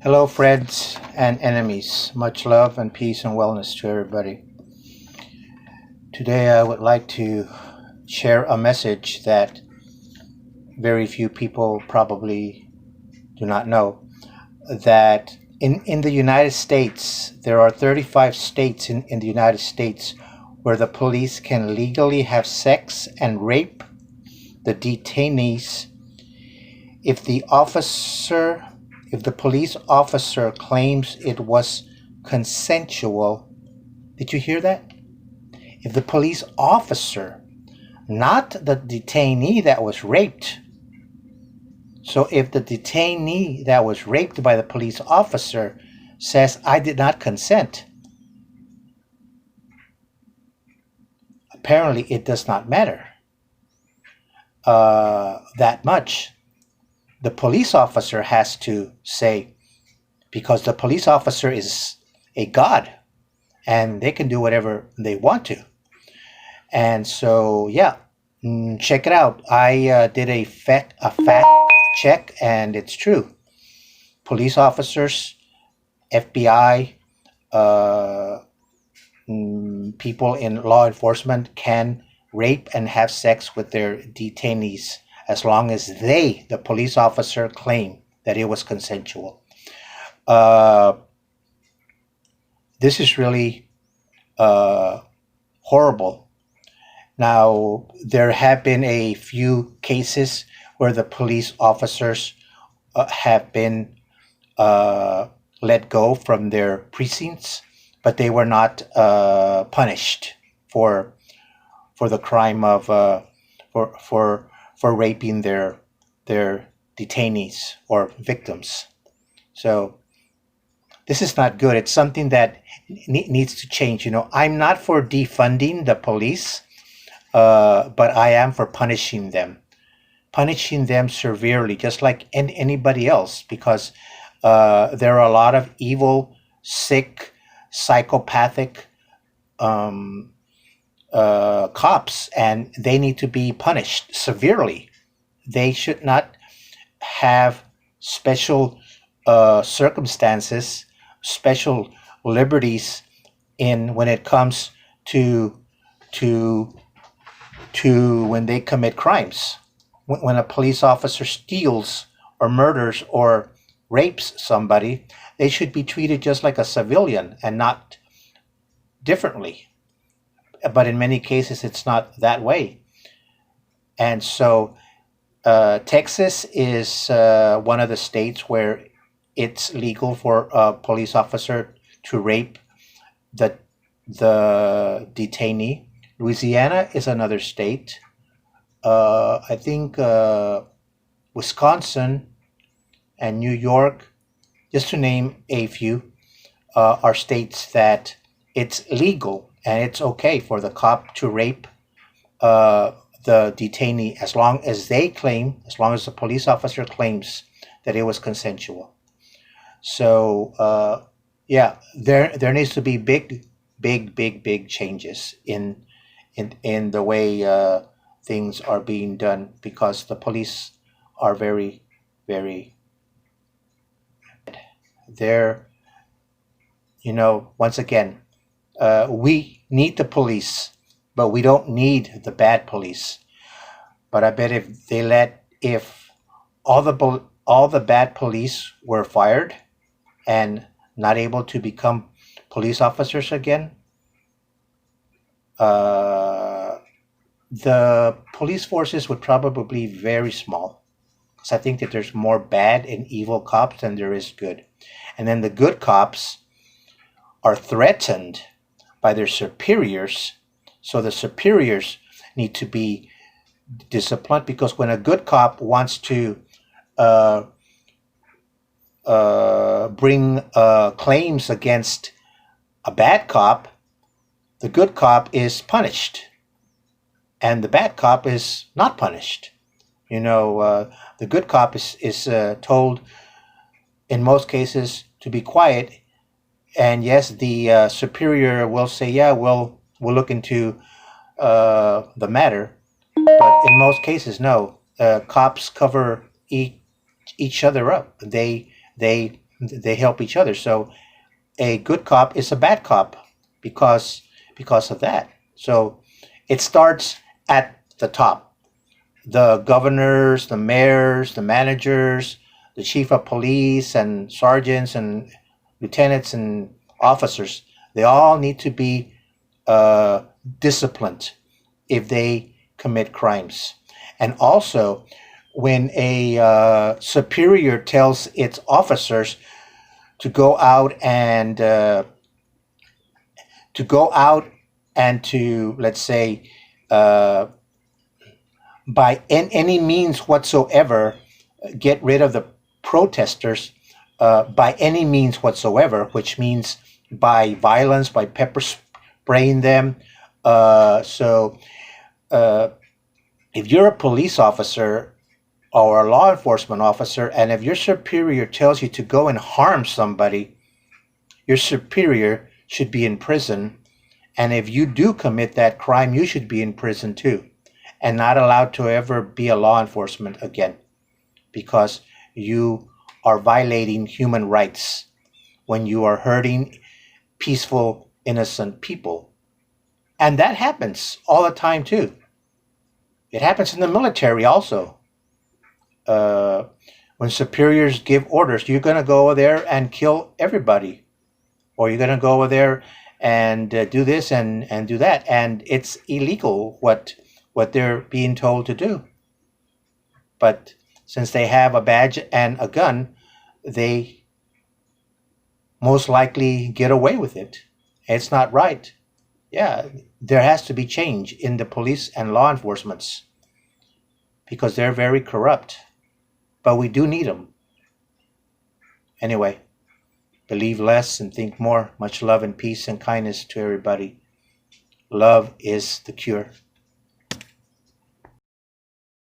Hello, friends and enemies. Much love and peace and wellness to everybody. Today, I would like to share a message that very few people probably do not know. That in the United States, there are 35 states in the United States where the police can legally have sex and rape the detainees if the officer, if the police officer claims it was consensual. Did you hear that? If the police officer, not the detainee that was raped. So if the detainee that was raped by the police officer says, I did not consent, apparently it does not matter that much. The police officer has to say, because the police officer is a god and they can do whatever they want to. And so, yeah, check it out. I did a fact check, and it's true. Police officers, FBI, uh, people in law enforcement can rape and have sex with their detainees as long as they, the police officer, claim that it was consensual. Uh, this is really horrible. Now, there have been a few cases where the police officers have been uh, let go from their precincts, but they were not punished for the crime of for for for raping their detainees or victims. So this is not good. It's something that needs to change. I'm not for defunding the police, but I am for punishing them severely, just like anybody else, because there are a lot of evil, sick, psychopathic um, cops, and they need to be punished severely. They should not have special circumstances, special liberties in when it comes to to when they commit crimes. When a police officer steals or murders or rapes somebody, they should be treated just like a civilian and not differently. But in many cases, it's not that way. And so, Texas is one of the states where it's legal for a police officer to rape the detainee. Louisiana is another state. I think Wisconsin and New York, just to name a few, are states that it's legal and it's okay for the cop to rape uh, the detainee as long as the police officer claims that it was consensual. So, yeah, there needs to be big changes in the way things are being done, because the police are very they're once again, we need the police, but we don't need the bad police. But I bet if all the bad police were fired and not able to become police officers again, uh, the police forces would probably be very small. Because I think that there's more bad and evil cops than there is good. And then the good cops are threatened by their superiors. So the superiors need to be disciplined, because when a good cop wants to uh, bring claims against a bad cop, the good cop is punished and the bad cop is not punished. The good cop is told in most cases to be quiet, and yes, the superior will say, yeah, we'll look into the matter. But in most cases, no. Cops cover each other up. They They help each other. So a good cop is a bad cop because because of that. So it starts at the top. The governors, the mayors, the managers, the chief of police and sergeants and lieutenants and officers, they all need to be uh, disciplined if they commit crimes. And also, when a superior tells its officers to go out and let's say uh, by any means whatsoever get rid of the protesters by any means whatsoever, which means by violence, by pepper spraying them. So uh, if you're a police officer or a law enforcement officer, and if your superior tells you to go and harm somebody, your superior should be in prison. And if you do commit that crime, you should be in prison too, and not allowed to ever be a law enforcement again, because you are violating human rights when you are hurting peaceful, innocent people. And that happens all the time too. It happens in the military also. Uh, when superiors give orders, you're going to go over there and kill everybody, or you're going to go over there and do this and do that, and it's illegal what they're being told to do. But since they have a badge and a gun, they most likely get away with it. It's not right. Yeah, there has to be change in the police and law enforcements because they're very corrupt. But we do need them. Anyway, believe less and think more. Much love and peace and kindness to everybody. Love is the cure.